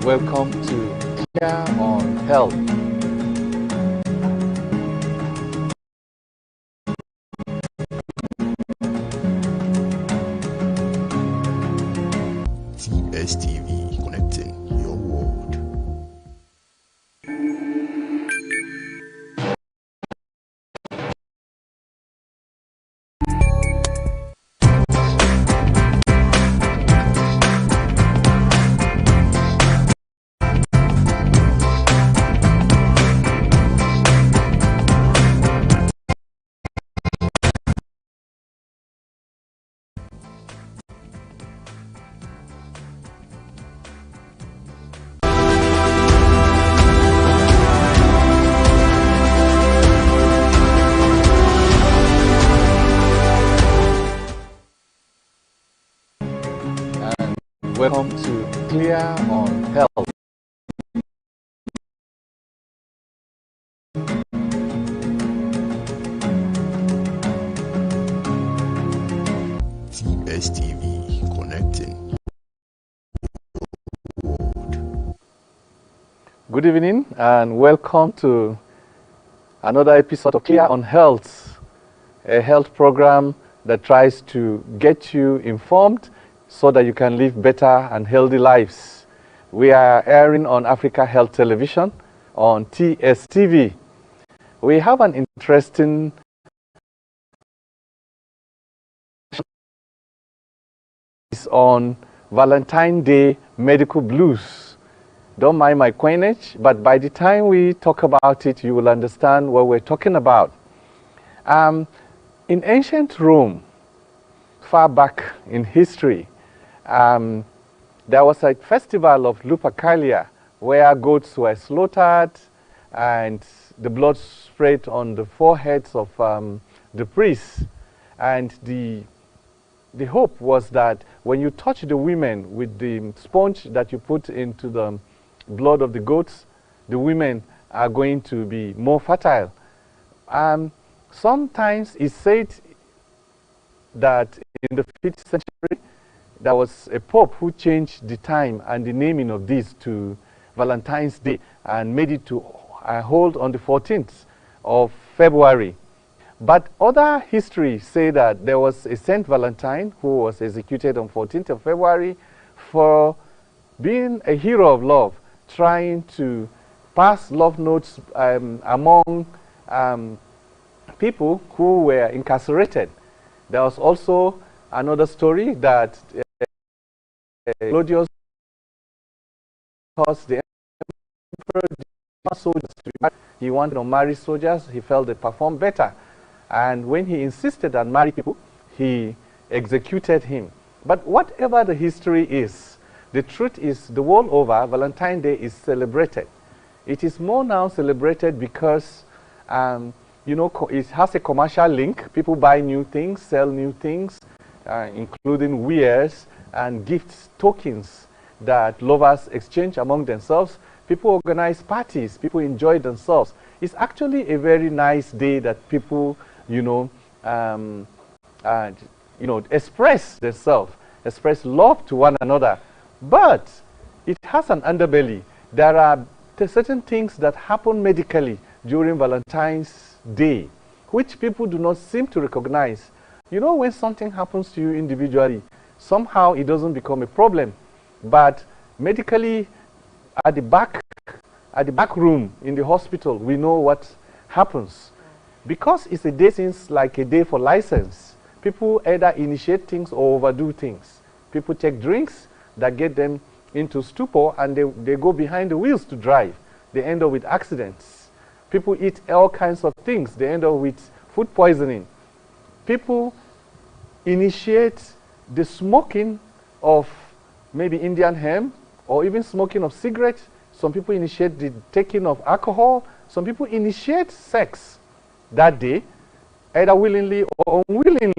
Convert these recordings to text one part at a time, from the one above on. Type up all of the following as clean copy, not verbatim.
Welcome to Clear on Health. TSTV, connecting your world. Welcome to Clear on Health. TSTV, connecting your world. Good evening and welcome to another episode of Clear on Health, a health program that tries to get you informed so that you can live better and healthy lives. We are airing on Africa Health Television on TSTV. We have an interesting on Valentine's Day medical blues. Don't mind my coinage, but by the time we talk about it, you will understand what we're talking about. In ancient Rome, far back in history, there was a festival of Lupercalia where goats were slaughtered and the blood sprayed on the foreheads of the priests. And the hope was that when you touch the women with the sponge that you put into the blood of the goats, the women are going to be more fertile. Sometimes it's said that in the 5th century, there was a pope who changed the time and the naming of this to Valentine's Day and made it to hold on the 14th of February. But other histories say that there was a Saint Valentine who was executed on 14th of February for being a hero of love, trying to pass love notes among people who were incarcerated. There was also another story that Claudius, because the emperor soldiers, he wanted to marry soldiers, he felt they performed better. And when he insisted on marry people, he executed him. But whatever the history is, the truth is the world over, Valentine's Day is celebrated. It is more now celebrated because, you know, it has a commercial link. People buy new things, sell new things, including wares and gifts, tokens that lovers exchange among themselves. People organize parties, people enjoy themselves. It's actually a very nice day that people, express themselves, express love to one another. But it has an underbelly. There are certain things that happen medically during Valentine's Day, which people do not seem to recognize. You know, when something happens to you individually, somehow it doesn't become a problem. But medically, at the back room in the hospital, we know what happens. Because it's a day seems like a day for license, people either initiate things or overdo things. People take drinks that get them into stupor and they go behind the wheels to drive. They end up with accidents. People eat all kinds of things. They end up with food poisoning. People initiate the smoking of maybe Indian hemp or even smoking of cigarettes. Some people initiate the taking of alcohol. Some people initiate sex that day, either willingly or unwillingly.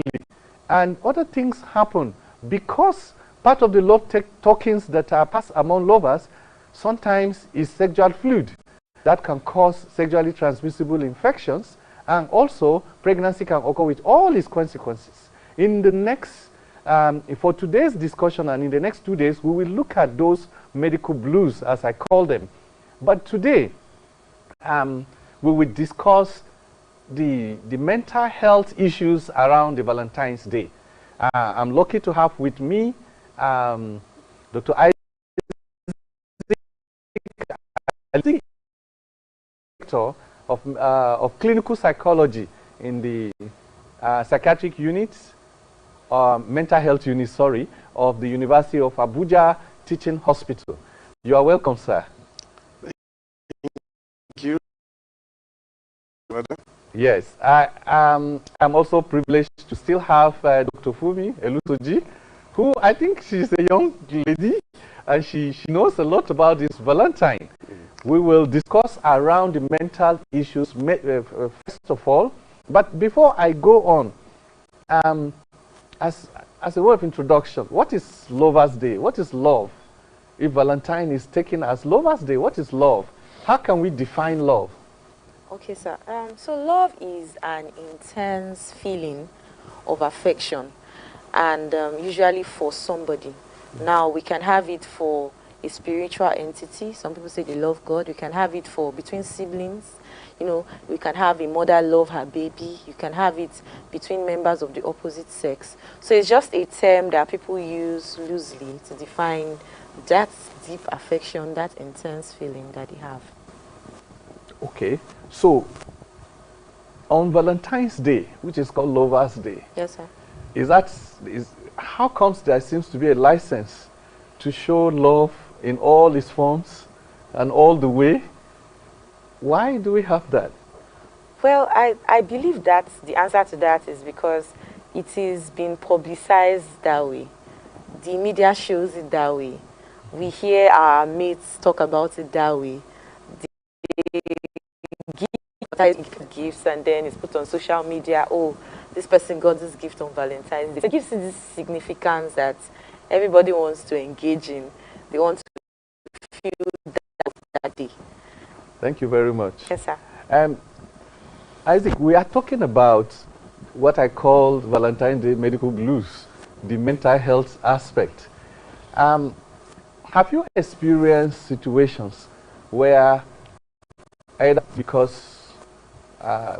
And other things happen because part of the love talkings that are passed among lovers sometimes is sexual fluid that can cause sexually transmissible infections, and also pregnancy can occur with all its consequences. In the next, for today's discussion and in the next 2 days, we will look at those medical blues, as I call them. But today, we will discuss the mental health issues around the Valentine's Day. I'm lucky to have with me Dr. Isaac, of clinical psychology in the psychiatric units, mental health unit, sorry, of the University of Abuja Teaching Hospital. You are welcome, sir. Thank you. Brother. Yes, I'm also privileged to still have Dr. Fumi Elusoji, who I think she's a young lady and she knows a lot about this Valentine. We will discuss around the mental issues first of all. But before I go on, as a word of introduction, what is Lover's Day? What is love? If Valentine is taken as Lover's Day, what is love? How can we define love? Okay, sir. So love is an intense feeling of affection, and usually for somebody. Now, we can have it for a spiritual entity. Some people say they love God. We can have it for between siblings. You know, we can have a mother love her baby. You can have it between members of the opposite sex. So it's just a term that people use loosely to define that deep affection, that intense feeling that they have. Okay, so on Valentine's Day, which is called Lover's Day, Yes, sir. How comes there seems to be a license to show love in all its forms and all the way? Why do we have that? Well, I believe that the answer to that is because it is being publicized that way. The media shows it that way. We hear our mates talk about it that way. They give gifts and then it's put on social media. Oh, this person got this gift on Valentine's Day. So it gives it this significance that everybody wants to engage in. They want to feel that day. Thank you very much. Yes, sir. Isaac, we are talking about what I call Valentine's Day medical blues, the mental health aspect. Have you experienced situations where either because,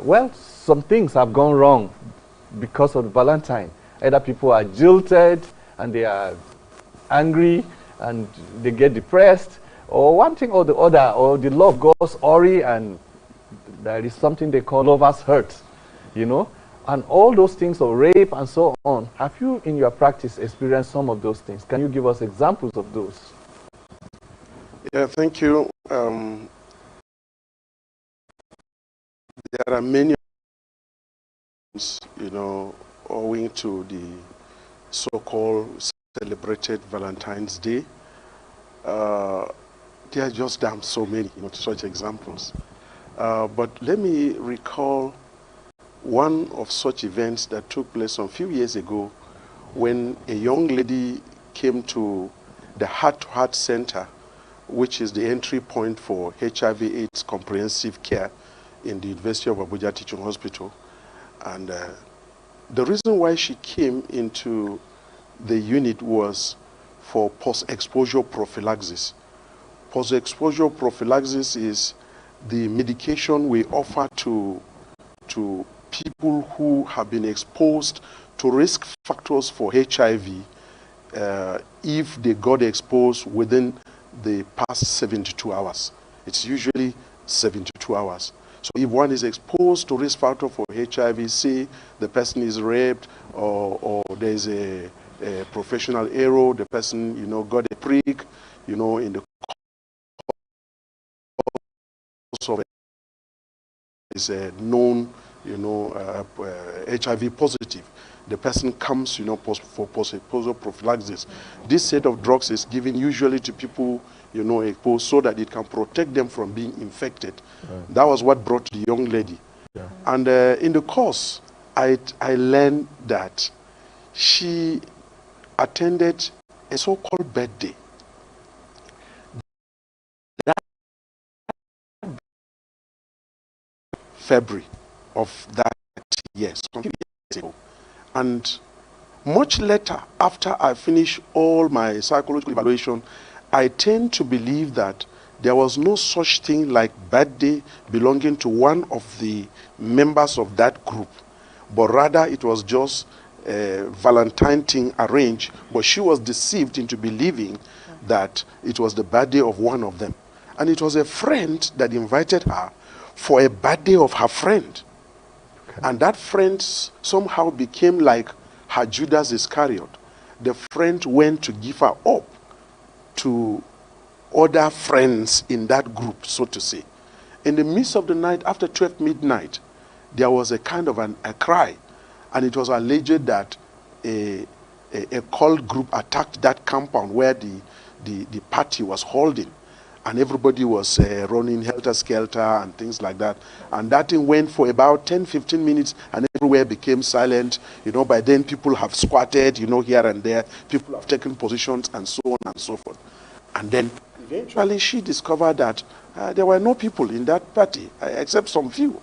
well, some things have gone wrong because of the Valentine. Either people are jilted and they are angry and they get depressed, or one thing or the other, or the love goes awry and there is something they call lover's hurt, you know, and all those things, or rape and so on. Have you in your practice experienced some of those things? Can you give us examples of those? Yeah, thank you. There are many, you know, owing to the so-called celebrated Valentine's Day. There are just damn so many, you know, such examples. But let me recall one of such events that took place some few years ago when a young lady came to the Heart-to-Heart Center, which is the entry point for HIV/AIDS comprehensive care in the University of Abuja Teaching Hospital. And the reason why she came into the unit was for post-exposure prophylaxis. Post-exposure prophylaxis is the medication we offer to people who have been exposed to risk factors for HIV if they got exposed within the past 72 hours. It's usually 72 hours. So if one is exposed to risk factor for HIV, say the person is raped or there's a professional error, the person, you know, got a prick, you know, in the course of is a known you know, HIV positive. The person comes, you know, for post-exposure prophylaxis. This set of drugs is given usually to people, you know, exposed so that it can protect them from being infected. Right. That was what brought the young lady. Yeah. And in the course, I learned that she attended a so-called birthday. That February of that year, some years ago. And much later, after I finished all my psychological evaluation, I tend to believe that there was no such thing like birthday belonging to one of the members of that group, but rather it was just a Valentine thing arranged, but she was deceived into believing that it was the birthday of one of them. And it was a friend that invited her for a birthday of her friend. Okay. And that friend somehow became like her Judas Iscariot. The friend went to give her up to other friends in that group, so to say. In the midst of the night, after 12 midnight, there was a kind of a cry, and it was alleged that a cult group attacked that compound where the party was holding, and everybody was running helter-skelter and things like that. And that thing went for about 10-15 minutes, and everywhere became silent. You know, by then people have squatted, you know, here and there. People have taken positions and so on and so forth. And then eventually she discovered that there were no people in that party except some few.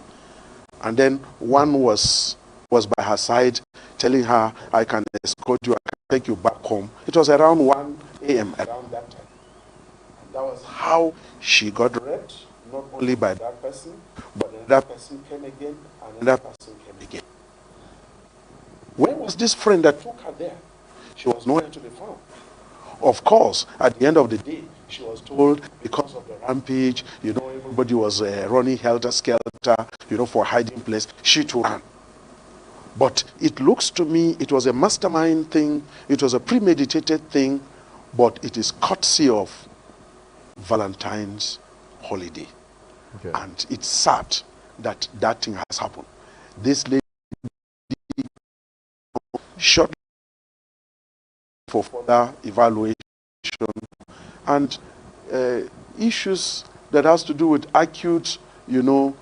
And then one was by her side telling her, I can escort you, I can take you back home. It was around 1 a.m. around that time. That was how she got raped, not only by that person, but another person came again, and another person came again. Where was this friend that took her there? She was nowhere to be found. Of course, at the end of the day, she was told because of the rampage, you know, everybody was running helter-skelter, you know, for hiding place, she too ran. But it looks to me it was a mastermind thing, it was a premeditated thing, but it is courtesy of Valentine's holiday. Okay. And it's sad that that thing has happened. This lady shortly for further evaluation and issues that has to do with acute, you know,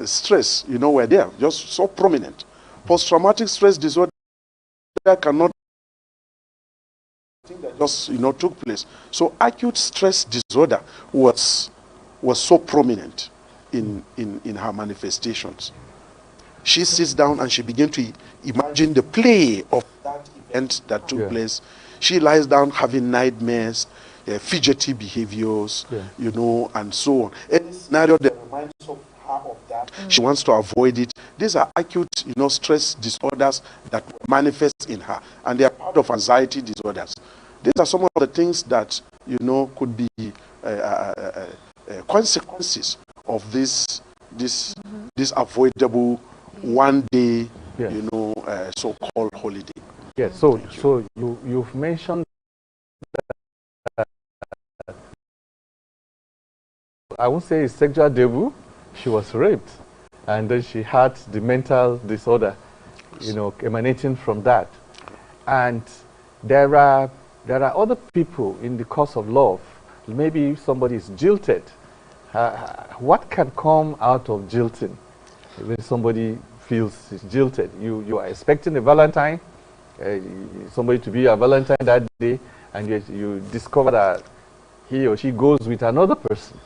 stress, you know, were there, just so prominent. Post-traumatic stress disorder cannot that just, you know, took place. So acute stress disorder was so prominent in her manifestations. She sits down and she begins to imagine the play of that event that took place. She lies down having nightmares, fidgety behaviors, you know, and so on. Any scenario that reminds her of that, she wants to avoid it. These are acute, you know, stress disorders that manifest in her, and they are part of anxiety disorders. These are some of the things that, you know, could be consequences of this avoidable one day, you know, so-called holiday. Yes. So you've mentioned that, I won't say it's sexual debut. She was raped, and then she had the mental disorder, you know, emanating from that. And there are other people in the course of love. Maybe somebody is jilted. What can come out of jilting when somebody feels jilted? You are expecting a Valentine, somebody to be a Valentine that day, and you discover that he or she goes with another person.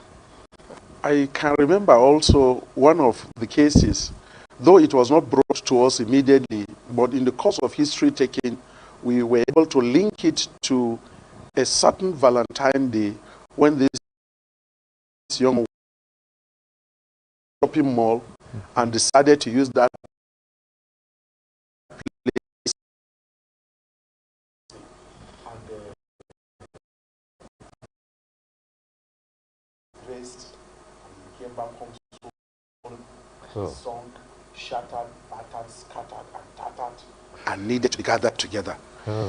I can remember also one of the cases, though it was not brought to us immediately, but in the course of history taking, we were able to link it to a certain Valentine Day when this young woman shopping mall and decided to use that place and dressed and came back home sunk, shattered, battered, scattered, and tattered, and needed to be gathered together.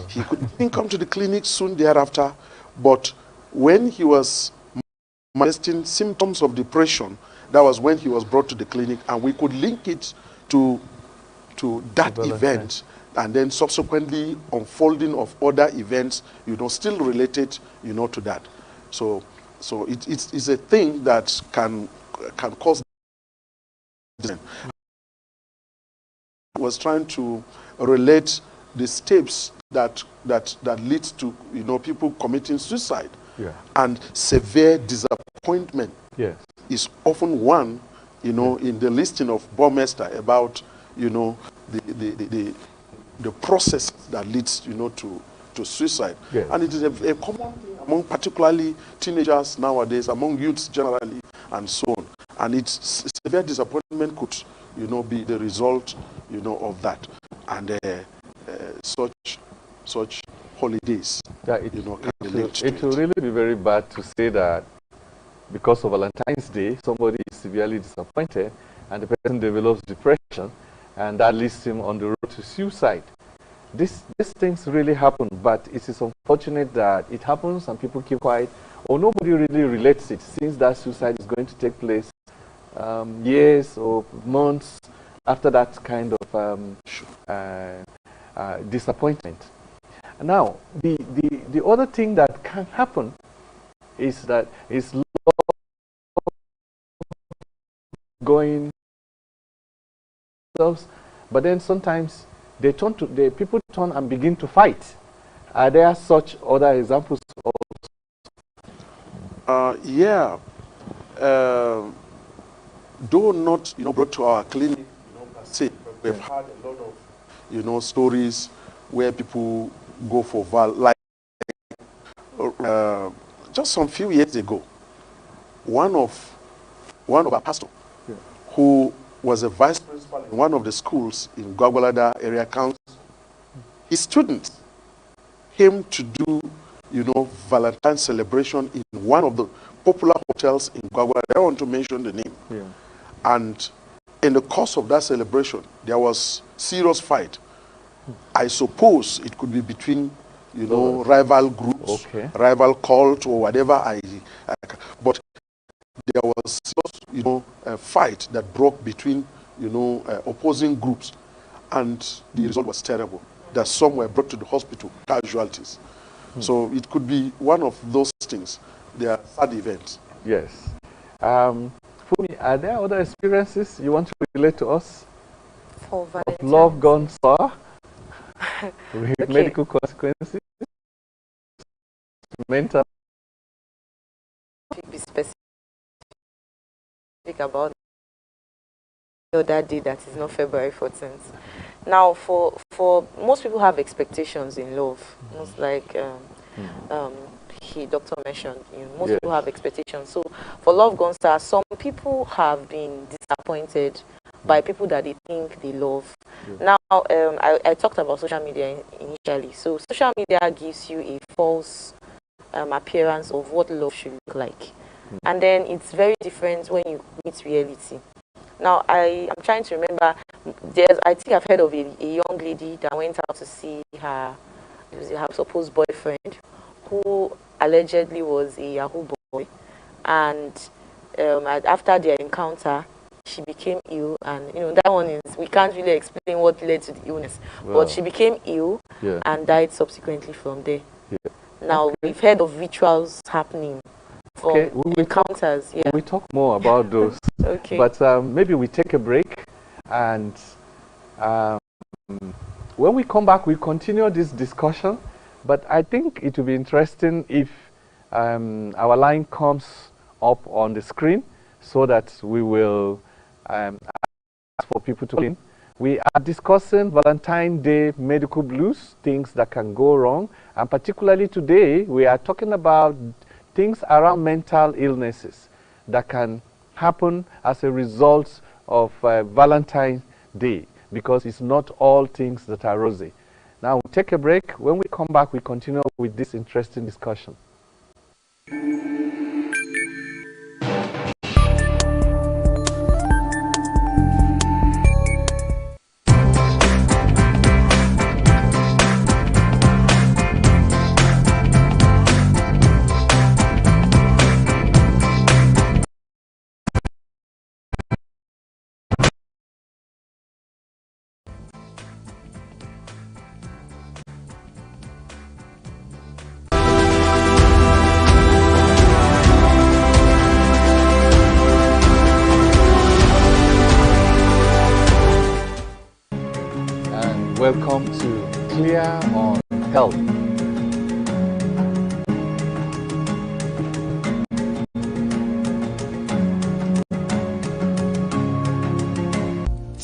He couldn't come to the clinic soon thereafter, but when he was manifesting symptoms of depression That was when he was brought to the clinic, and we could link it to that event, and then subsequently unfolding of other events, still related, to that. So it's a thing that can cause. Was trying to relate the steps that leads to people committing suicide, and severe disappointment is often one in the listing of Burmester about the process that leads to suicide. And it is a common thing among particularly teenagers nowadays, among youths generally, and so on. And it's severe disappointment could be the result of that, and such holidays it will it. really be very bad to say that because of Valentine's Day somebody is severely disappointed and the person develops depression, and that leads him on the road to suicide. These things really happen, but it is unfortunate that it happens and people keep quiet, or nobody really relates it, since that suicide is going to take place years or months after that kind of disappointment. Now, the other thing that can happen is that is going themselves, but then sometimes people turn and begin to fight. Are there such other examples? Yeah. Though not brought to our clinic, say we've had a lot of stories where people go for just some few years ago, one of our pastors who was a vice principal in one of the schools in Gwagwalada area council, his students came to do Valentine's celebration in one of the popular hotels in Gwagwalada. I don't want to mention the name. And in the course of that celebration, there was serious fight. I suppose it could be between, rival groups, rival cult or whatever. But there was, a fight that broke between, opposing groups, and the result was terrible. That some were brought to the hospital, casualties. So it could be one of those things. They are sad events. Yes. Fumi, are there other experiences you want to relate to us? For of love gone sour? With medical consequences? Mental? Be specific about that day that is not February 14th. Now, for most people have expectations in love. Most like doctor mentioned, most people have expectations. So for love gone sour, some people have been disappointed by people that they think they love. Now, I talked about social media initially. So social media gives you a false appearance of what love should look like. And then it's very different when you meet reality. Now, I'm trying to remember, I think I've heard of a young lady that went out to see her supposed boyfriend, who allegedly was a Yahoo boy. And after their encounter, she became ill, and that one is, we can't really explain what led to the illness, but she became ill and died subsequently from there. Now, we've heard of rituals happening for encounters. We'll talk more about those. But maybe we take a break, and when we come back, we continue this discussion. But I think it will be interesting if our line comes up on the screen, so that we will ask for people to in. We are discussing Valentine's Day medical blues, things that can go wrong. And particularly today, we are talking about things around mental illnesses that can happen as a result of Valentine's Day, because it's not all things that are rosy. Now, we'll take a break. When we come back, we continue with this interesting discussion. welcome to Clear on Health.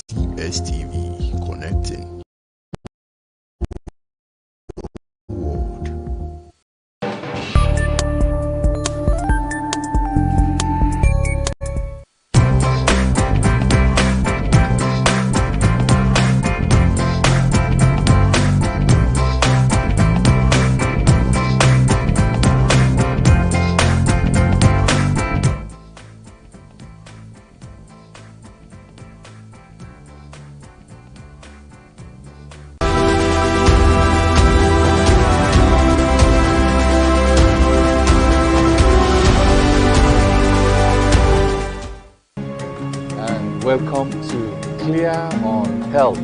TSTV connecting world. And welcome to Clear on Health.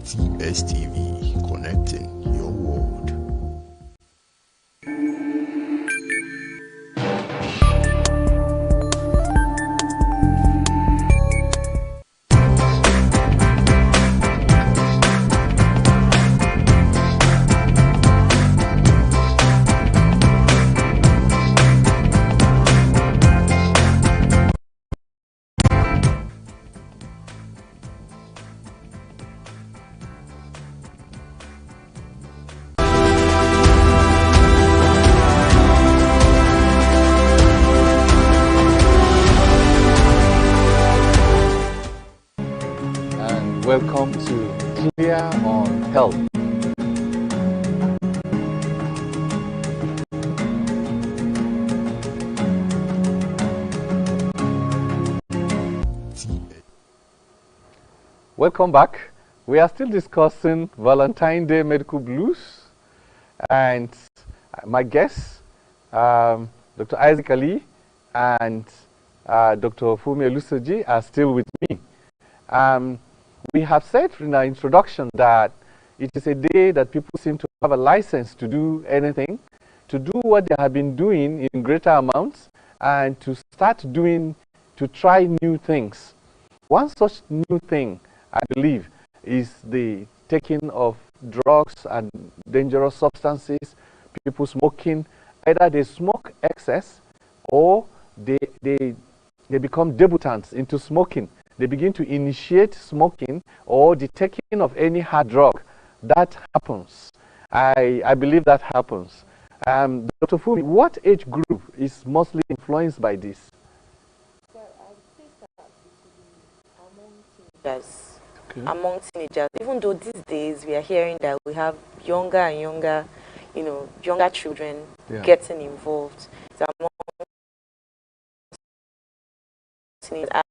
TSTV connecting your world. And welcome to Clear on Health. Welcome back. We are still discussing Valentine's Day medical blues, and my guests, Dr. Isaac Ali and Dr. Fumi Elusoji, are still with me. We have said in our introduction that it is a day that people seem to have a license to do anything, to do what they have been doing in greater amounts, and to start doing, to try new things. One such new thing, I believe, is the taking of drugs and dangerous substances, people smoking. Either they smoke excess or they become debutants into smoking. They begin to initiate smoking or the taking of any hard drug. That happens. I believe that happens. Dr. Fumi, what age group is mostly influenced by this? Well, I would say that among teenagers, even though these days we are hearing that we have younger and younger, younger children getting involved. It's among teenagers.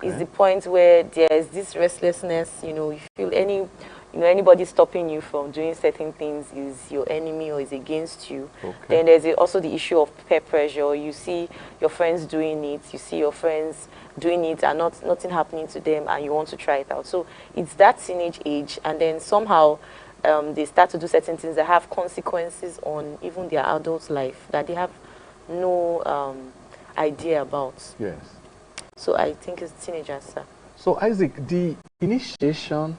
Is the point where there's this restlessness, you feel anybody stopping you from doing certain things is your enemy or is against you. Then there's also the issue of peer pressure. You see your friends doing it, you see your friends doing it and nothing happening to them, and you want to try it out. So it's that teenage age, and then somehow they start to do certain things that have consequences on even their adult life that they have no idea about. Yes. So I think it's teenagers, sir. So Isaac, the initiation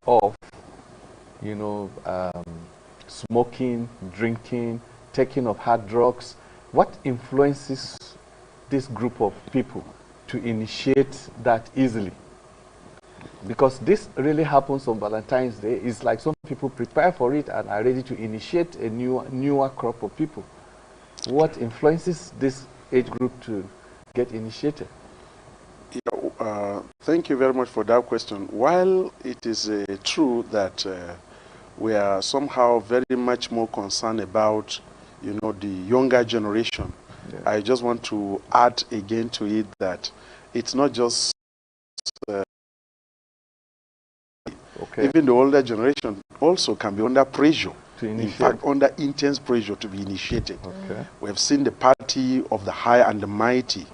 of, smoking, drinking, taking of hard drugs, what influences this group of people to initiate that easily? Because this really happens on Valentine's Day. It's like some people prepare for it and are ready to initiate a newer crop of people. What influences this age group to get initiated? Thank you very much for that question. While it is true that we are somehow very much more concerned about, the younger generation, I just want to add again to it that it's not just even the older generation also can be under pressure. In fact, under intense pressure to be initiated. We have seen the party of the high and the mighty,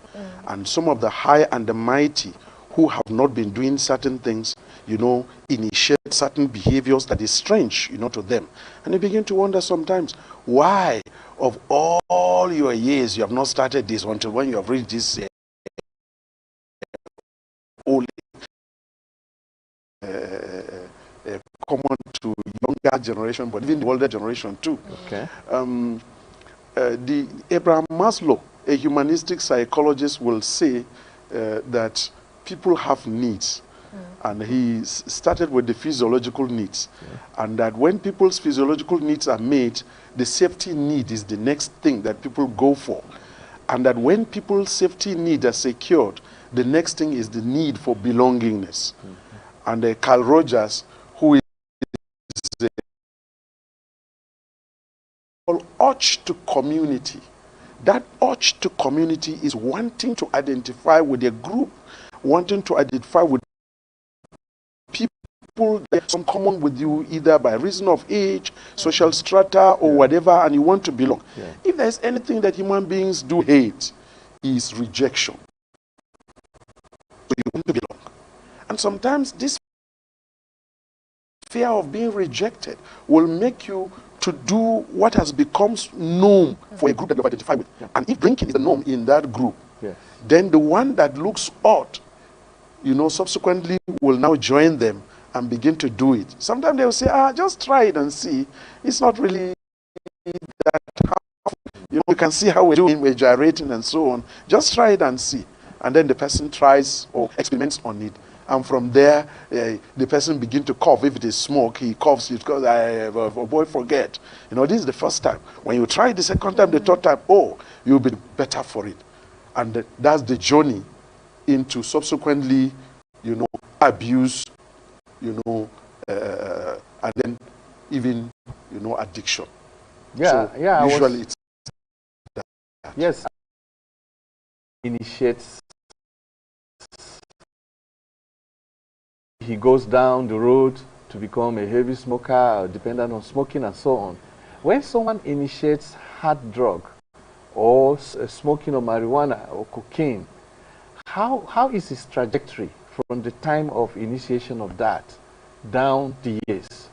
and some of the high and the mighty who have not been doing certain things, you know, initiate certain behaviors that is strange, you know, to them. And you begin to wonder sometimes, why of all your years you have not started this until when you have reached this old, common to younger generation, but even the older generation too. Okay. The Abraham Maslow, a humanistic psychologist, will say that people have needs. And he started with the physiological needs. And that when people's physiological needs are met, the safety need is the next thing that people go for. And that when people's safety needs are secured, the next thing is the need for belongingness. And Carl Rogers, who is urge to community. That urge to community is wanting to identify with a group, wanting to identify with people that have some common with you, either by reason of age, social strata, or whatever, and you want to belong. If there's anything that human beings do hate, is rejection. So you want to belong. And sometimes this fear of being rejected will make you to do what has become norm for a group that you've identified with. And if drinking is the norm in that group, then the one that looks odd, you know, subsequently will now join them and begin to do it. Sometimes they will say, just try it and see. It's not really that hard. You know, you can see how we're doing, we're gyrating and so on. Just try it and see. And then the person tries or experiments on it. And from there, the person begin to cough. If it is smoke, he coughs. It's because, oh boy, forget. You know, this is the first time. When you try the second time, the third time, oh, you'll be better for it. And that's the journey into subsequently, you know, abuse, you know, and then even, you know, addiction. Yeah, so yeah. Usually it's that. Yes. Initiates. He goes down the road to become a heavy smoker, dependent on smoking and so on. When someone initiates hard drug or smoking of marijuana or cocaine, how is his trajectory from the time of initiation of that down the years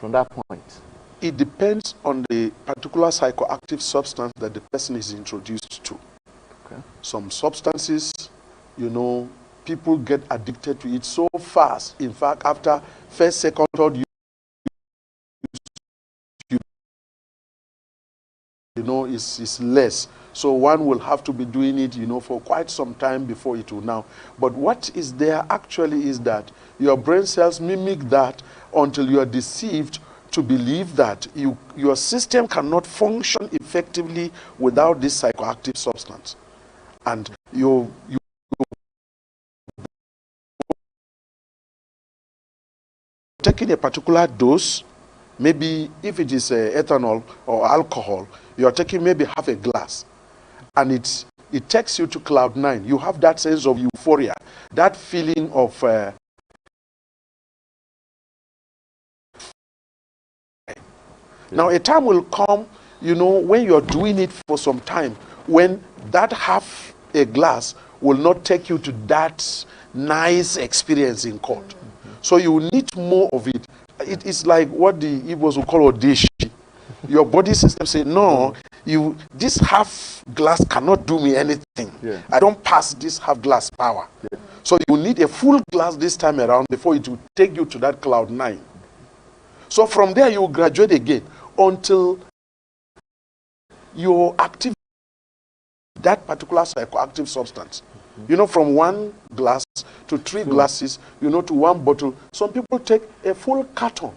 from that point? It depends on the particular psychoactive substance that the person is introduced to. Okay. Some substances, you know, people get addicted to it so fast. In fact, after first, second, third use, you know, is less. So one will have to be doing it, you know, for quite some time before it will now. But what is there actually is that your brain cells mimic that until you are deceived to believe that your system cannot function effectively without this psychoactive substance. And you taking a particular dose, maybe if it is ethanol or alcohol, you are taking maybe half a glass, and it takes you to cloud 9. You have that sense of euphoria, that feeling of Now a time will come, you know, when you're doing it for some time, when that half a glass will not take you to that nice experience in court. So you need more of it. It is like what the Igbos will call Odeshi. Your body system say, no, this half glass cannot do me anything. I don't pass this half glass power. So you need a full glass this time around before it will take you to that cloud 9. So from there you will graduate again until you activate that particular psychoactive substance. You know, from 1 glass to 3 glasses, you know, to 1 bottle. Some people take a full carton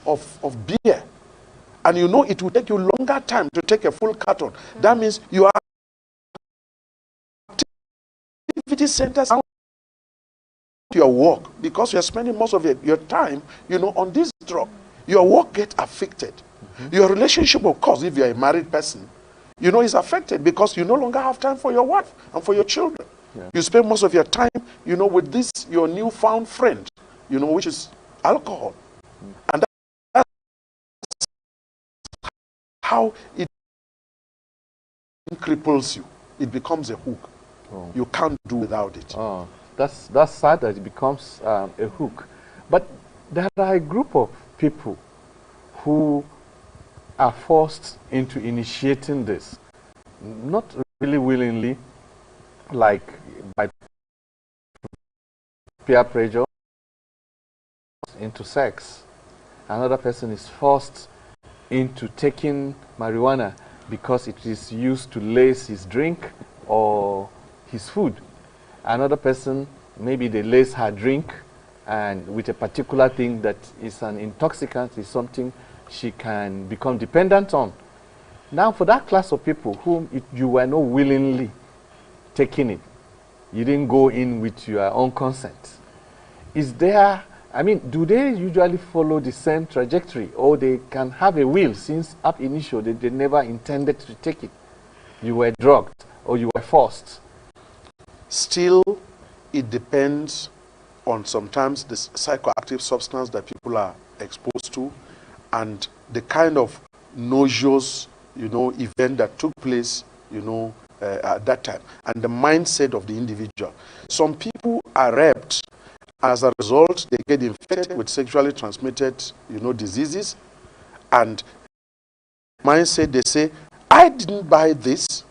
of beer. And you know it will take you longer time to take a full carton. That means your activity centers out your work, because you're spending most of your time, you know, on this drug. Your work gets affected. Your relationship, of course, if you're a married person, you know, is affected because you no longer have time for your wife and for your children. You spend most of your time, you know, with this, your newfound friend, you know, which is alcohol. And that's how it cripples you. It becomes a hook. You can't do without it. that's sad that it becomes a hook. But there are a group of people who are forced into initiating this, not really willingly, like by peer pressure, into sex. Another person is forced into taking marijuana because it is used to lace his drink or his food. Another person, maybe they lace her drink and with a particular thing that is an intoxicant, is something she can become dependent on. Now, for that class of people whom you were not willingly taking it, you didn't go in with your own consent, is there, I mean, do they usually follow the same trajectory, or they can have a will since up initial they never intended to take it? You were drugged or you were forced. Still, it depends on sometimes the psychoactive substance that people are exposed to and the kind of nauseous, event that took place, at that time, and the mindset of the individual. Some people are raped. As a result, they get infected with sexually transmitted, diseases, and mindset, they say, I didn't buy this,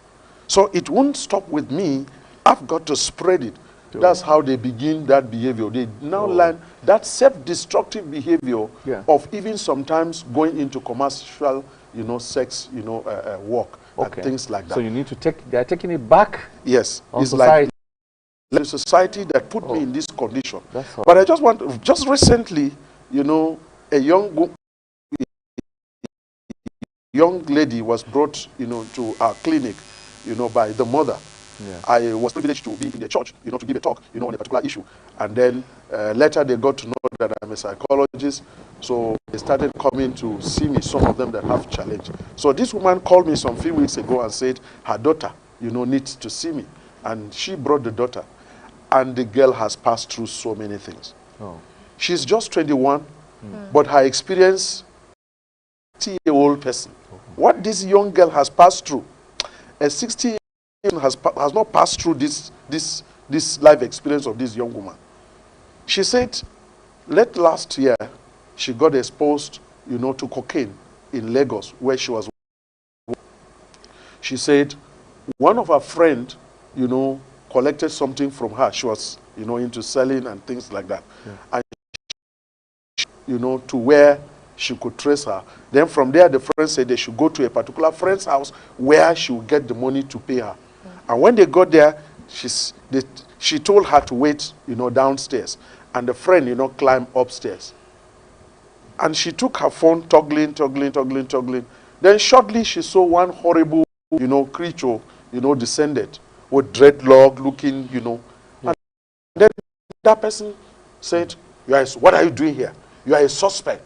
so it won't stop with me. I've got to spread it. That's how they begin that behavior. They now learn that self-destructive behavior of even sometimes going into commercial, sex, work and things like that. So you need to they are taking it back. Yes, on it's society. like the society that put me in this condition. But I just recently, a young lady was brought, to our clinic, by the mother. Yeah. I was privileged to be in the church, to give a talk, on a particular issue. And then later they got to know that I'm a psychologist. So they started coming to see me, some of them that have challenge. So this woman called me some few weeks ago and said her daughter, needs to see me. And she brought the daughter. And the girl has passed through so many things. Oh. She's just 21, but her experience, 60-year-old person. What this young girl has passed through, a 60-year-old has not passed through this life experience of this young woman. She said, last year, she got exposed, to cocaine in Lagos, where she was. She said, one of her friends, collected something from her. She was, into selling and things like that. Yeah. And, to where she could trace her. Then from there, the friend said they should go to a particular friend's house where she would get the money to pay her. And when they got there, she told her to wait, downstairs. And the friend, climbed upstairs. And she took her phone, toggling. Then shortly, she saw one horrible, creature, descended with dreadlock looking, And then that person said, what are you doing here? You are a suspect.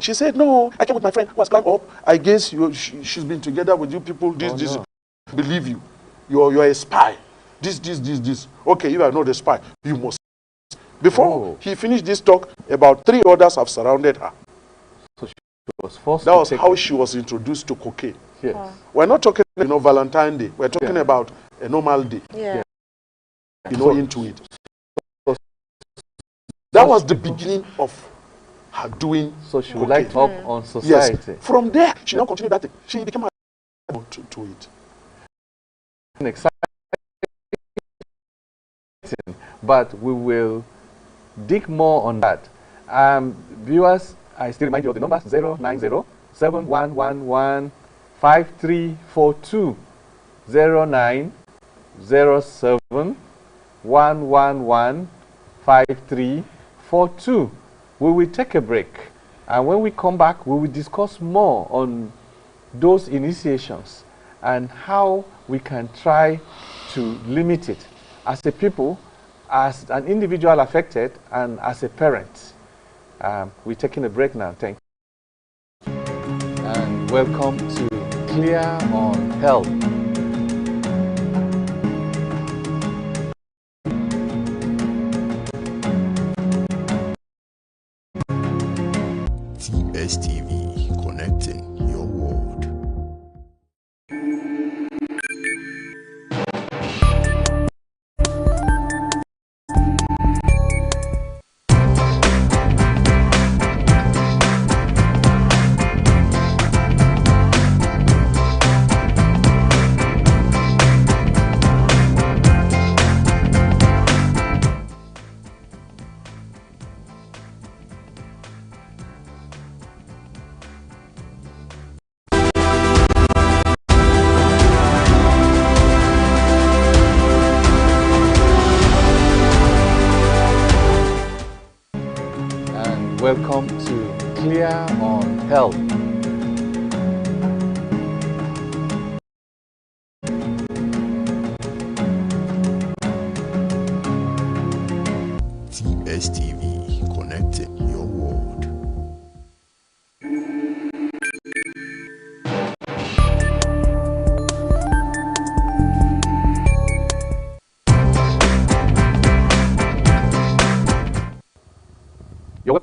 She said, no, I came with my friend who has climbed up. I guess she's been together with you people. This. Believe you. You're a spy. This. Okay, you are not a spy. You must. Before he finished this talk, about 3 others have surrounded her. So she was forced that was how she was introduced to cocaine. Yes. Wow. We're not talking, Valentine's Day. We're talking about a normal day. Yeah. Into it. That was the beginning of her doing. So she would like up on society. Yes. From there, she now continued that thing. She became to it. Exciting, but we will dig more on that. Viewers, I still remind you of the numbers: 090-7111-5342, 09-07-111-5342. We will take a break, and when we come back, we will discuss more on those initiations and how we can try to limit it as a people, as an individual affected, and as a parent. We're taking a break now. Thank you. And welcome to Clear on Health. TSTV, connecting your world.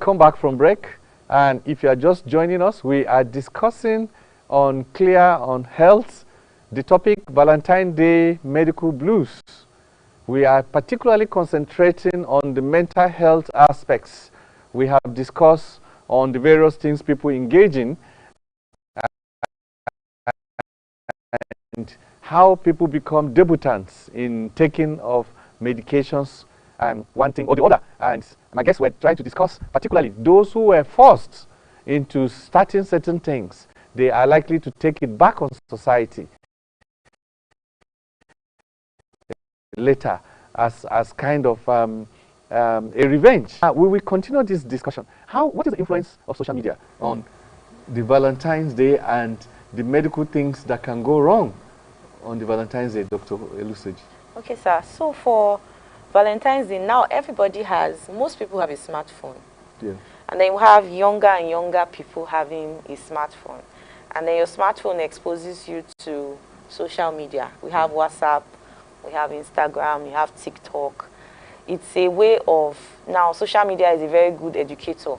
Welcome back from break. And if you are just joining us, we are discussing on health, the topic Valentine's Day medical blues. We are particularly concentrating on the mental health aspects. We have discussed on the various things people engage in and how people become debutants in taking of medications and one thing or the other. And I guess we're trying to discuss particularly those who were forced into starting certain things. They are likely to take it back on society later as kind of a revenge. We will continue this discussion. What is the influence of social media on the Valentine's Day and the medical things that can go wrong on the Valentine's Day, Dr. Eluseji? Okay, sir. So for Valentine's Day, now most people have a smartphone. Yeah. And then you have younger and younger people having a smartphone. And then your smartphone exposes you to social media. We have WhatsApp, we have Instagram, we have TikTok. It's a way of, now social media is a very good educator.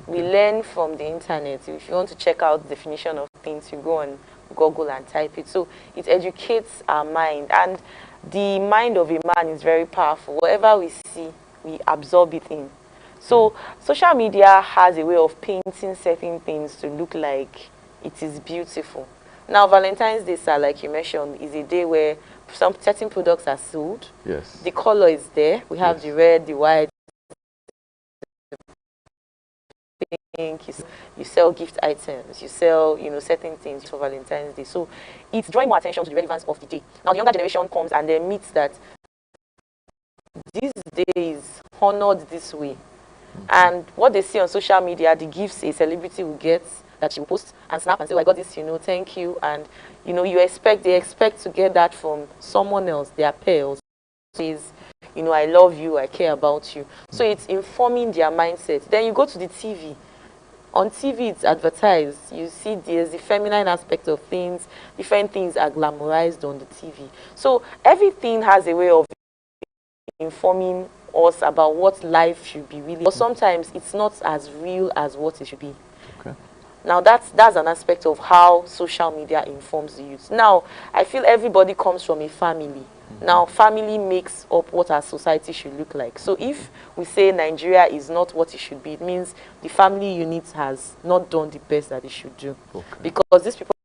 We learn from the internet. If you want to check out the definition of things, you go on Google and type it. So it educates our mind. And the mind of a man is very powerful. Whatever we see, we absorb it in. So social media has a way of painting certain things to look like it is beautiful. Now, Valentine's Day, sir, like you mentioned, is a day where some certain products are sold. Yes. The color is there. We have the red, the white, the pink. You sell gift items. You sell, certain things for Valentine's Day. So it's drawing more attention to the relevance of the day. Now, the younger generation comes and they meet that this day is honored this way. And what they see on social media, the gifts a celebrity will get, that she will post and snap and say, oh, I got this, thank you. And, they expect to get that from someone else, their peers. Says, I love you, I care about you. So it's informing their mindset. Then you go to the TV. On TV, it's advertised. You see there's the feminine aspect of things. Different things are glamorized on the TV. So everything has a way of informing us about what life should be really. But sometimes it's not as real as what it should be. Okay. Now that's an aspect of how social media informs the youth. Now I feel everybody comes from a family. Now family makes up what our society should look like. So if we say Nigeria is not what it should be, it means the family unit has not done the best that it should do. Okay. Because these people.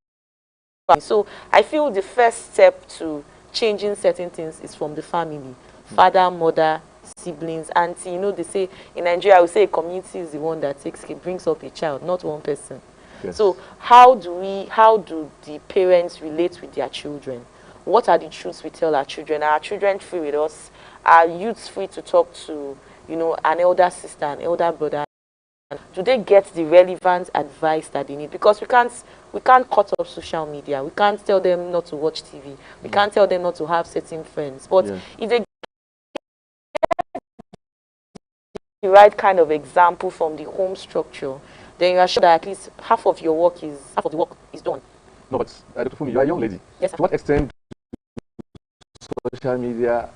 So I feel the first step to changing certain things is from the family. Father, mother, siblings, auntie. They say in Nigeria, we say a community is the one that brings up a child, not one person. Yes. So how do the parents relate with their children? What are the truths we tell our children? Are our children free with us? Are youths free to talk to, an elder sister, an elder brother? Do they get the relevant advice that they need? Because we can't cut off social media. We can't tell them not to watch TV. We can't tell them not to have certain friends. But if they the right kind of example from the home structure, then you are sure that at least half of the work is done. No, but Dr. Fumi, you are a young lady. Yes, sir. To what extent does social media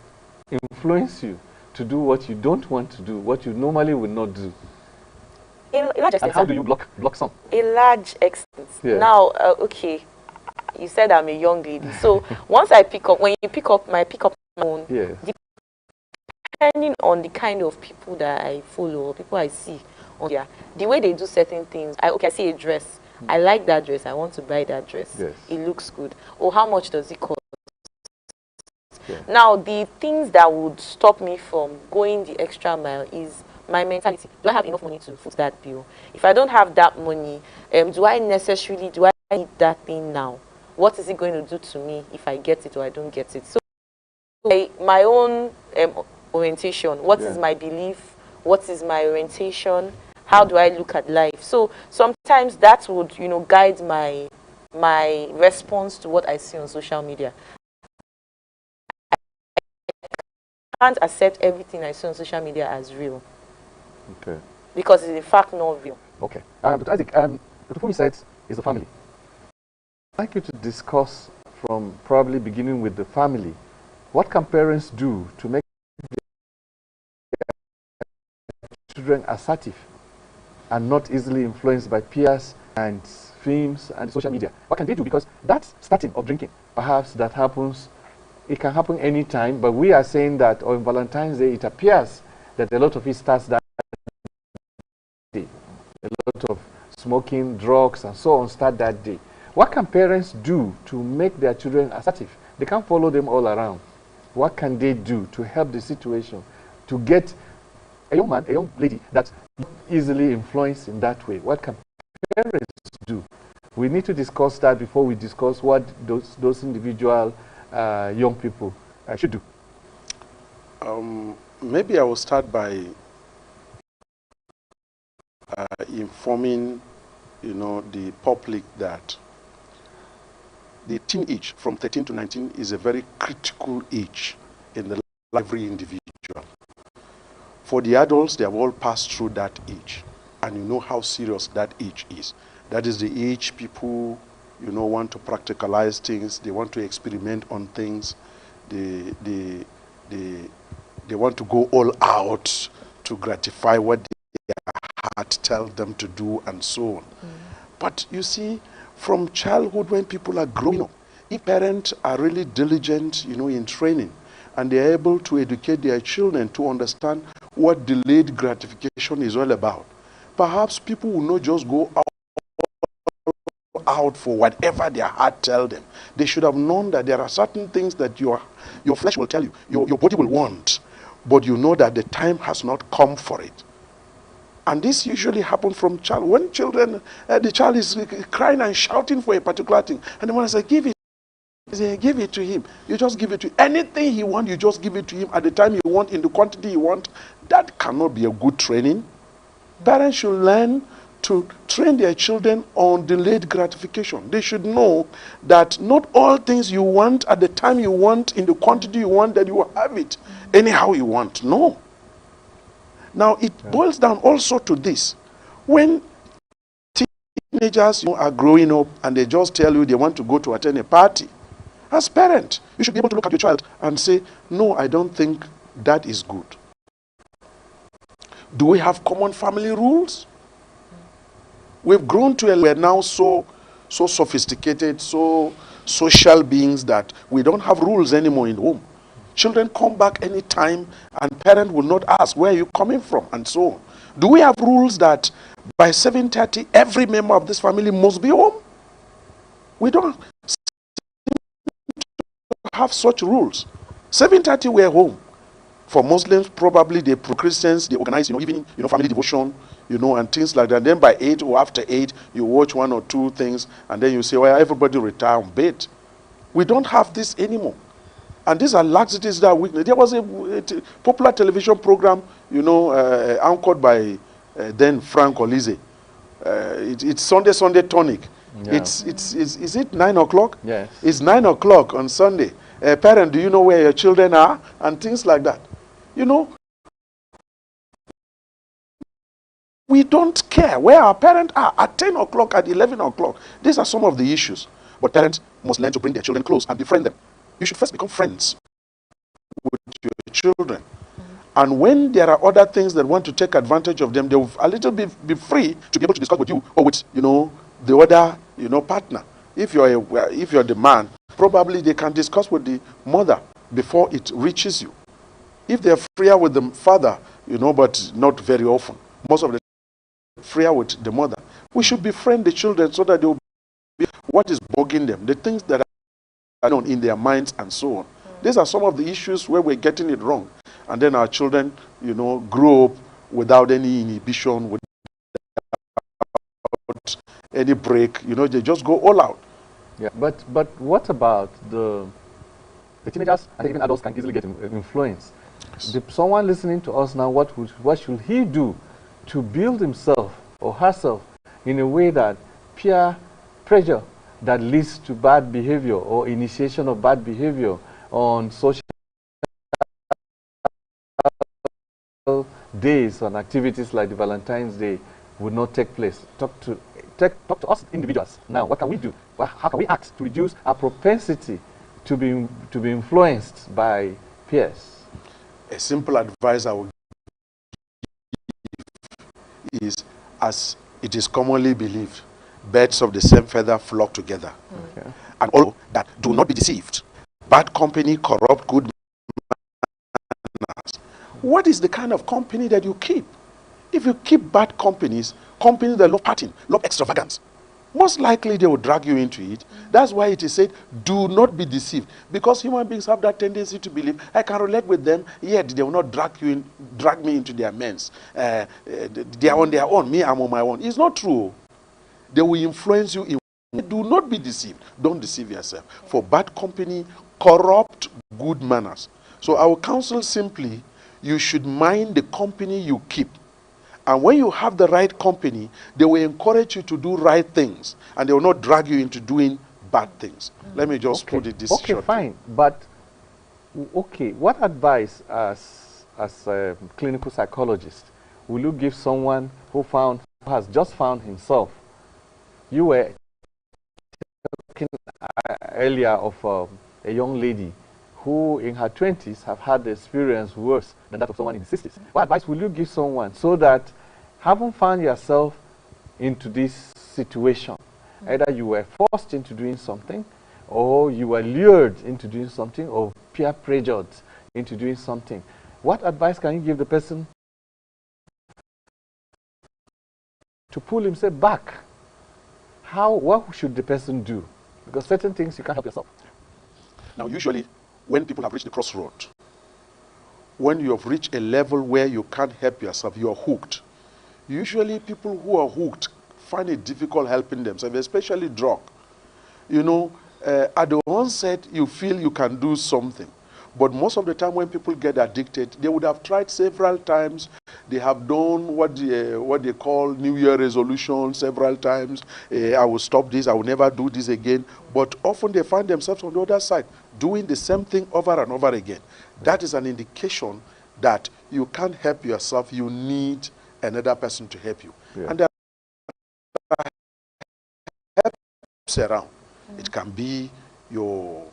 influence you to do what you don't want to do, what you normally would not do? A large extent. And how do you block some? A large extent. Yeah. Now, okay, you said I'm a young lady. So once when you pick up my phone, Yes. depending on the kind of people that I follow, or people I see on there, the way they do certain things, I see a dress. I like that dress. I want to buy that dress. Yes. It looks good. Or how much does it cost? Yeah. Now, the things that would stop me from going the extra mile is my mentality. Do I have enough money to foot that bill? If I don't have that money, do I need that thing now? What is it going to do to me if I get it or I don't get it? So my own orientation, what is my belief? What is my orientation? How do I look at life? So sometimes that would, guide my response to what I see on social media. I can't accept everything I see on social media as real. Okay. Because it's in fact not real. Okay. But Isaac, the Fumi said is the family. I'd like you to discuss from probably beginning with the family. What can parents do to make their children assertive are not easily influenced by peers and films and social media? What can they do? Because that's starting of drinking. Perhaps that happens, it can happen anytime, but we are saying that on Valentine's Day, it appears that a lot of it starts that day. A lot of smoking, drugs, and so on start that day. What can parents do to make their children assertive? They can't follow them all around. What can they do to help the situation, to get a young man, a young lady that's easily influenced in that way? What can parents do? We need to discuss that before we discuss what those individual young people should do. Maybe I will start by informing, the public that the teen age from 13 to 19 is a very critical age in the life of every individual. For the adults, they have all passed through that age, and you know how serious that age is. That is the age people, want to practicalize things. They want to experiment on things. They want to go all out to gratify what their heart tells them to do, and so on. But you see, from childhood, when people are growing up, if parents are really diligent, in training, and they're able to educate their children to understand what delayed gratification is all about, perhaps people will not just go out for whatever their heart tells them. They should have known that there are certain things that your flesh will tell you, your body will want, but you know that the time has not come for it. And this usually happens from child. When children, the child is crying and shouting for a particular thing, and the mother says, give it. Say, give it to him. You just give it to him. Anything he wants, you just give it to him at the time you want, in the quantity you want. That cannot be a good training. Parents should learn to train their children on delayed gratification. They should know that not all things you want at the time you want, in the quantity you want, that you will have it anyhow you want. No. Now, it boils down also to this. When teenagers are growing up and they just tell you they want to go to attend a party, as parent, you should be able to look at your child and say, no, I don't think that is good. Do we have common family rules? We've grown to we're now so sophisticated, so social beings that we don't have rules anymore in home. Children come back anytime and parent will not ask, where are you coming from, and so on. Do we have rules that by 7:30 every member of this family must be home? We don't have such rules. 7:30 we're home. For Muslims, probably for Christians, they organize, evening, family devotion, and things like that. And then by 8 or after 8, you watch one or two things, and then you say, well, everybody retire on bed. We don't have this anymore. And these are laxities that are weakness. There was a popular television program, anchored by then Frank Olize. It's Sunday Tonic. Yeah. Is it 9 o'clock? Yes. It's 9 o'clock on Sunday. Parent, do you know where your children are? And things like that. We don't care where our parents are at 10 o'clock, at 11 o'clock. These are some of the issues. But parents must learn to bring their children close and befriend them. You should first become friends with your children. And when there are other things that want to take advantage of them, they will a little bit be free to be able to discuss with you or with, the other, partner. If you're the man, probably they can discuss with the mother before it reaches you. If they're freer with the father, but not very often, most of the freer with the mother, we should befriend the children so that they will be what is bugging them, the things that are known in their minds and so on. These are some of the issues where we're getting it wrong. And then our children, grow up without any inhibition, without any break. They just go all out. Yeah, but what about the teenagers and even adults can easily get influenced? Yes. Someone listening to us now, what should he do to build himself or herself in a way that peer pressure that leads to bad behavior or initiation of bad behavior on social days and activities like the Valentine's Day would not take place? Talk to us individuals now. What can we do? How can we act to reduce our propensity to be influenced by peers? A simple advice I would give is as it is commonly believed, birds of the same feather flock together. Okay. And all that, do not be deceived. Bad company corrupt good manners. What is the kind of company that you keep? If you keep bad companies, companies that love partying, love extravagance, most likely they will drag you into it. That's why it is said, do not be deceived. Because human beings have that tendency to believe, I can relate with them, yet they will not drag me into their mess. They are on their own, me, I'm on my own. It's not true. They will influence you. Do not be deceived. Don't deceive yourself. For bad company corrupt good manners. So I will counsel simply, you should mind the company you keep. And when you have the right company, they will encourage you to do right things, and they will not drag you into doing bad things. Let me just put it this shortly. Okay, fine. But, okay, what advice as a clinical psychologist will you give someone who has just found himself? You were talking earlier of a young lady who in her 20s have had the experience worse than that of someone in the 60s. What advice will you give someone so that, having found yourself into this situation, either you were forced into doing something, or you were lured into doing something, or peer pressured into doing something, what advice can you give the person to pull himself back? What should the person do? Because certain things you can't help yourself. Now, usually, when people have reached the crossroad, when you have reached a level where you can't help yourself, you are hooked. Usually, people who are hooked find it difficult helping themselves, especially drug. You know, at the onset, you feel you can do something. But most of the time when people get addicted, they would have tried several times. They have done what they call New Year resolution several times. I will stop this, I will never do this again. But often they find themselves on the other side, doing the same thing over and over again. That is an indication that you can't help yourself. You need another person to help you. Yeah. And there are helps around. It can be your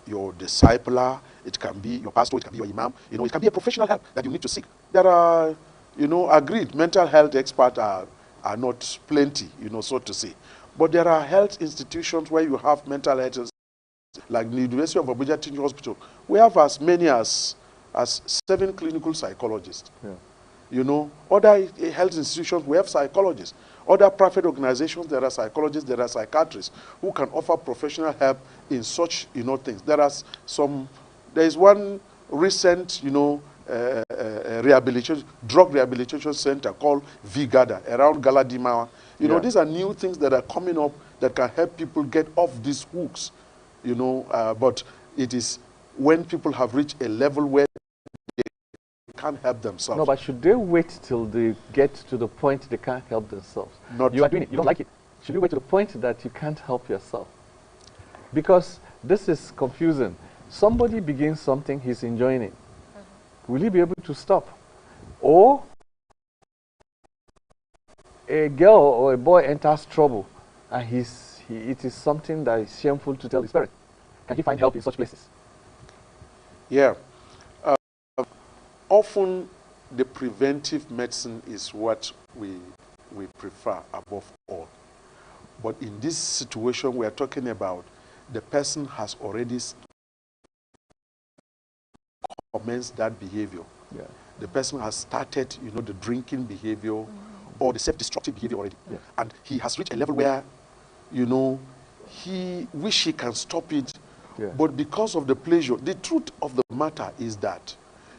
discipler, it can be your pastor, it can be your imam, you know, it can be a professional help that you need to seek. There are, you know, agreed mental health experts are not plenty, you know, so to say. But there are health institutions where you have mental health, like the University of Abuja Teaching Hospital. We have as many as 7 clinical psychologists. Yeah. You know, other health institutions, we have psychologists. Other private organizations, there are psychologists, there are psychiatrists who can offer professional help in such, you know, things. There is one recent, you know, drug rehabilitation center called Vigada around Galadima. You know, these are new things that are coming up that can help people get off these hooks, you know, but it is when people have reached a level where can't help themselves. No, but should they wait till they get to the point they can't help themselves? You are doing it, you don't like it. Should you wait to the point that you can't help yourself? Because this is confusing. Somebody begins something, he's enjoying it. Will he be able to stop? Or a girl or a boy enters trouble and it is something that is shameful to tell his parents. Can he find help in such places? Yeah. Often the preventive medicine is what we prefer above all. But in this situation we are talking about, the person has already commenced that behavior. Yeah. The person has started, you know, the drinking behavior or the self-destructive behavior already. Yeah. And he has reached a level where, you know, he wish he can stop it. Yeah. But because of the pleasure, the truth of the matter is that,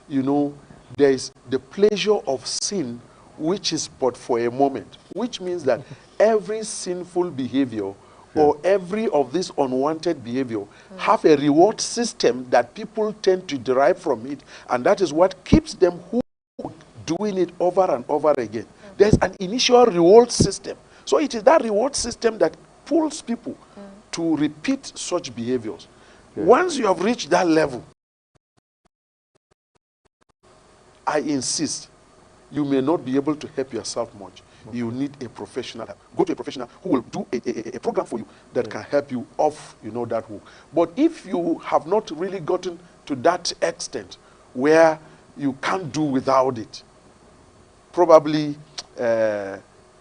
you know, there is the pleasure of sin, which is but for a moment, which means that every sinful behavior or every of this unwanted behavior have a reward system that people tend to derive from it, and that is what keeps them hooked, doing it over and over again. There's an initial reward system. So it is that reward system that pulls people to repeat such behaviors. Yeah. Once you have reached that level, I insist, you may not be able to help yourself much. You need a professional help. Go to a professional who will do a program for you that can help you off, you know, that hook. But if you have not really gotten to that extent where you can't do without it, probably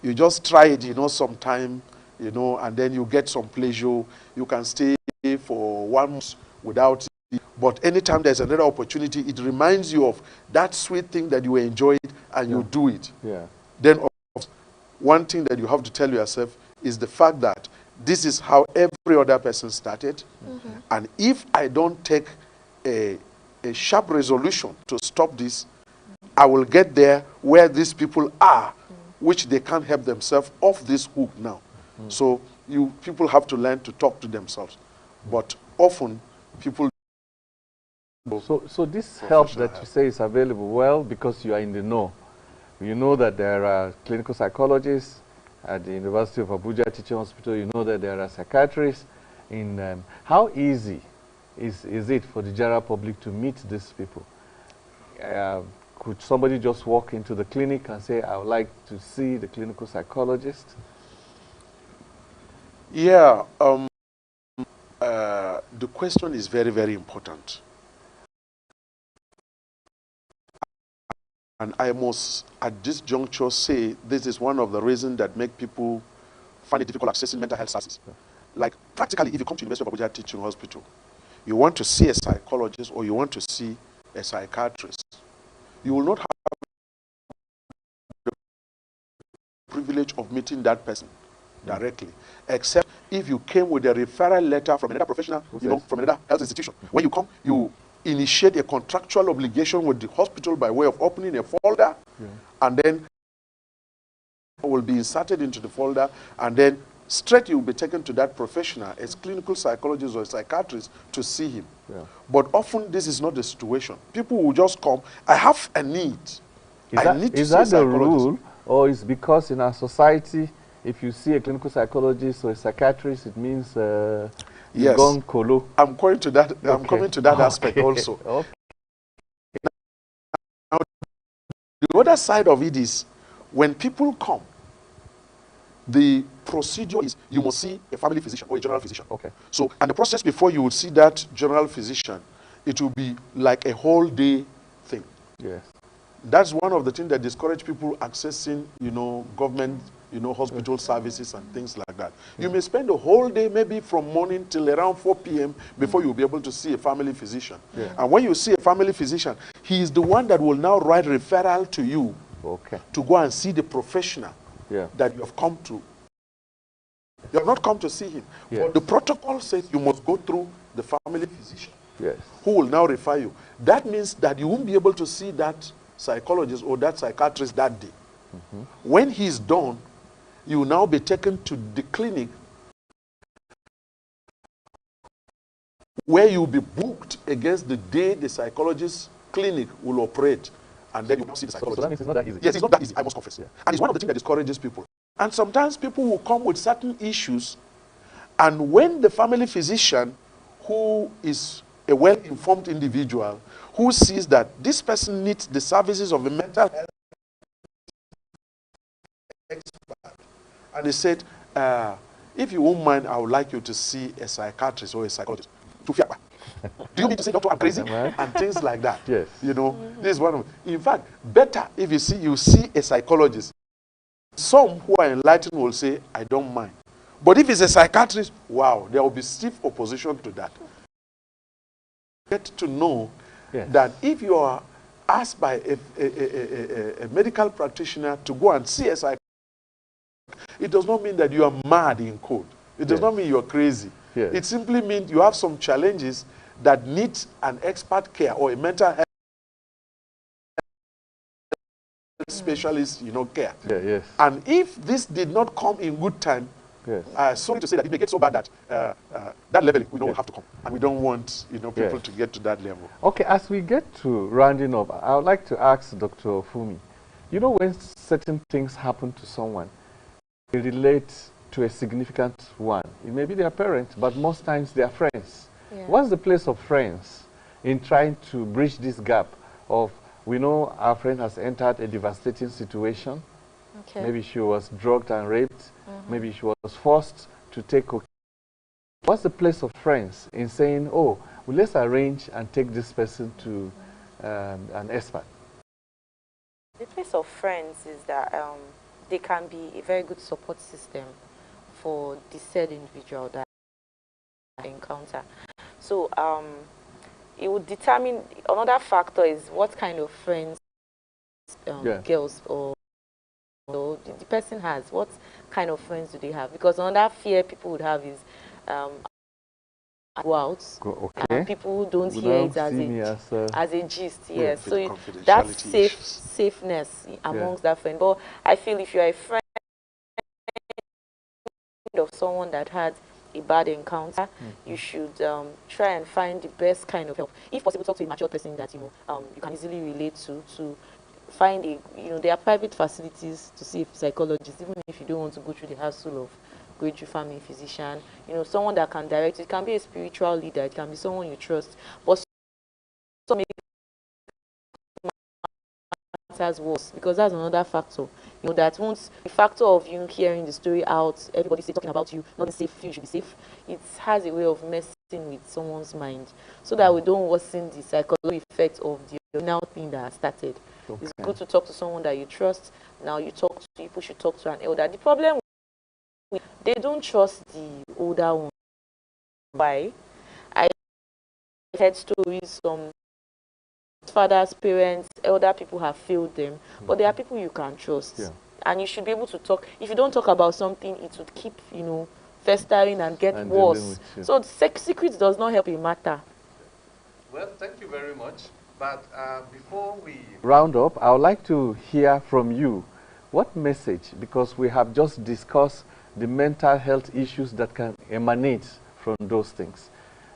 You just try it, you know, sometime, you know, and then you get some pleasure. You can stay for 1 month without it. But anytime there's another opportunity, it reminds you of that sweet thing that you enjoyed and you do it. Yeah. Then of course, one thing that you have to tell yourself is the fact that this is how every other person started. And if I don't take a sharp resolution to stop this, I will get there where these people are, which they can't help themselves off this hook now. So people have to learn to talk to themselves. But often people... So this help that you say is available, well, because you are in the know. You know that there are clinical psychologists at the University of Abuja Teaching Hospital. You know that there are psychiatrists. How easy is it for the general public to meet these people? Could somebody just walk into the clinic and say, I would like to see the clinical psychologist? Yeah, the question is very, very important. And I must, at this juncture, say this is one of the reasons that make people find it difficult accessing mental health services. Like, practically, if you come to University of Abuja Teaching Hospital, you want to see a psychologist or you want to see a psychiatrist, you will not have the privilege of meeting that person directly, except if you came with a referral letter from another professional, you know, from another health institution. When you come, you initiate a contractual obligation with the hospital by way of opening a folder, and then will be inserted into the folder, and then straight you will be taken to that professional, as clinical psychologist or a psychiatrist, to see him. But often this is not the situation. People will just come, I have a need. Is that the rule, or is because in our society, if you see a clinical psychologist or a psychiatrist, it means you've gone colo? I'm going to that. I'm coming to that aspect also. Now, the other side of it is, when people come, the procedure is you must see a family physician or a general physician. So, and the process before you would see that general physician, it will be like a whole day thing. That's one of the things that discourage people accessing, you know, government, you know, hospital services and things like that. You may spend a whole day, maybe from morning till around 4 p.m. before you'll be able to see a family physician. And when you see a family physician, he is the one that will now write referral to you to go and see the professional that you have come to. You have not come to see him. But the protocol says you must go through the family physician who will now refer you. That means that you won't be able to see that psychologist or that psychiatrist that day. When he's done, you will now be taken to the clinic where you'll be booked against the day the psychologist clinic will operate, and then you will see the psychologist. So that means it's not that easy. Yes, it's not that easy, I must confess. And it's one of the things that discourages people. And sometimes people will come with certain issues, and when the family physician, who is a well-informed individual, who sees that this person needs the services of a mental health expert, and he said, if you won't mind, I would like you to see a psychiatrist or a psychologist. Do you mean to say, doctor, I'm crazy? And things like that. You know, this is one of, in fact, better if you see a psychologist. Some who are enlightened will say, I don't mind. But if it's a psychiatrist, wow, there will be stiff opposition to that. Get to know that if you are asked by a medical practitioner to go and see a psychiatrist, it does not mean that you are mad in code. It does not mean you are crazy. It simply means you have some challenges that need an expert care or a mental health specialist, you know, care. And if this did not come in good time, sorry to say that it may get so bad that that level we don't have to come, and we don't want, you know, people to get to that level. Okay, as we get to rounding up, I would like to ask Dr. Fumi, you know, when certain things happen to someone, they relate to a significant one. It may be their parents, but most times they are friends. What's the place of friends in trying to bridge this gap of, we know our friend has entered a devastating situation. Maybe she was drugged and raped. Maybe she was forced to take cocaine. What's the place of friends in saying, oh, well, let's arrange and take this person to an expert? The place of friends is that they can be a very good support system for the said individual that they encounter. So it would determine, another factor is what kind of friends girls or the person has. What kind of friends do they have? Because another fear people would have is go out, and people don't hear it as a gist. Yes, so that's safeness amongst that friend. But I feel if you're a friend of someone that had a bad encounter, you should try and find the best kind of help. If possible, talk to a mature person that you can easily relate to find a, there are private facilities to see a psychologist, even if you don't want to go through the hassle of going through family physician, someone that can direct you. It can be a spiritual leader, it can be someone you trust, but some matters worse, because that's another factor, that once the factor of you hearing the story out, everybody talking about you, not safe, you should be safe, it has a way of messing with someone's mind, so that we don't worsen the psychological effect of the original thing that started. It's good to talk to someone that you trust. Now you talk to people, should talk to an elder. The problem with, they don't trust the older one. Why? I heard stories from fathers, parents, elder people have failed them, but there are people you can trust, and you should be able to talk. If you don't talk about something, it would keep festering and get worse. So the secret does not help a matter. Well, thank you very much. But before we round up, I would like to hear from you. What message, because we have just discussed the mental health issues that can emanate from those things.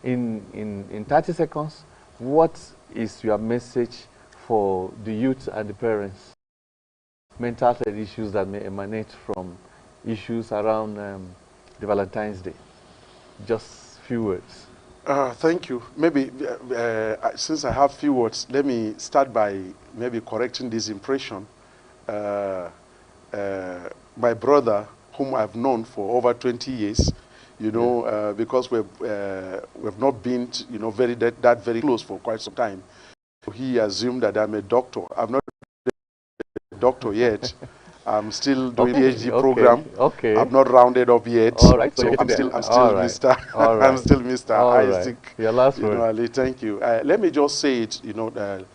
In 30 seconds, what is your message for the youth and the parents? Mental health issues that may emanate from issues around the Valentine's Day. Just a few words. Thank you. Maybe since I have few words, let me start by maybe correcting this impression. My brother, whom I've known for over 20 years, because we've not been, that very close for quite some time. He assumed that I'm a doctor. I'm not a doctor yet. I'm still doing PhD program. I'm not rounded up yet. All right. So I'm still Mr. I'm still Mr. Isaac. Your last word. Ali, thank you. Let me just say it, the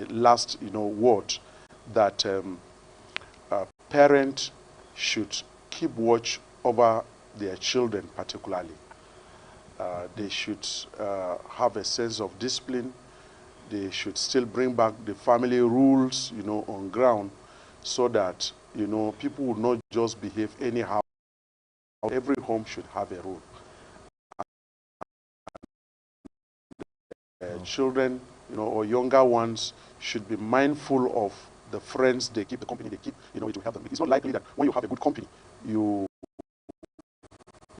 last, word that parents should keep watch over their children particularly. They should have a sense of discipline. They should still bring back the family rules, on ground, so that, people would not just behave anyhow. Every home should have a rule. Children, or younger ones should be mindful of the friends they keep, the company they keep, it will help them. It's not likely that when you have a good company, you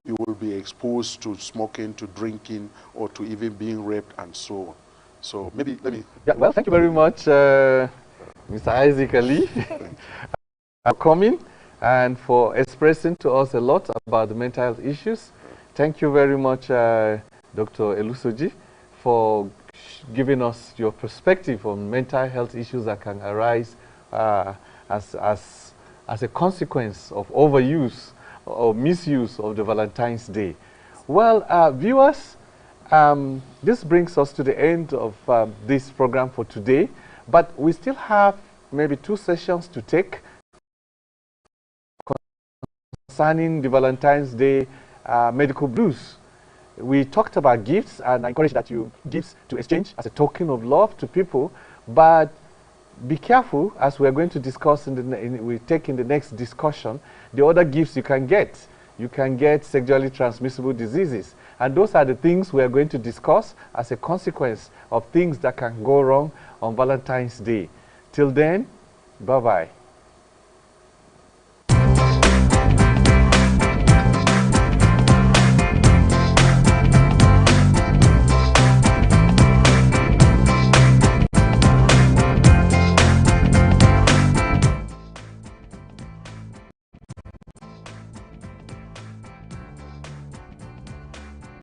will be exposed to smoking, to drinking, or to even being raped and so on. So maybe let me... Yeah, well, thank you very much, Mr. Isaac Ali, for coming and for expressing to us a lot about the mental health issues. Thank you very much, Dr. Elusoji, for giving us your perspective on mental health issues that can arise as a consequence of overuse or misuse of the Valentine's Day. Well, viewers, this brings us to the end of this program for today, but we still have maybe 2 sessions to take concerning the Valentine's Day medical blues. We talked about gifts, and I encourage that you gifts to exchange as a token of love to people, but be careful, as we're going to discuss we take in the next discussion, the other gifts you can get. You can get sexually transmissible diseases, and those are the things we are going to discuss as a consequence of things that can go wrong on Valentine's Day. Till then, bye-bye.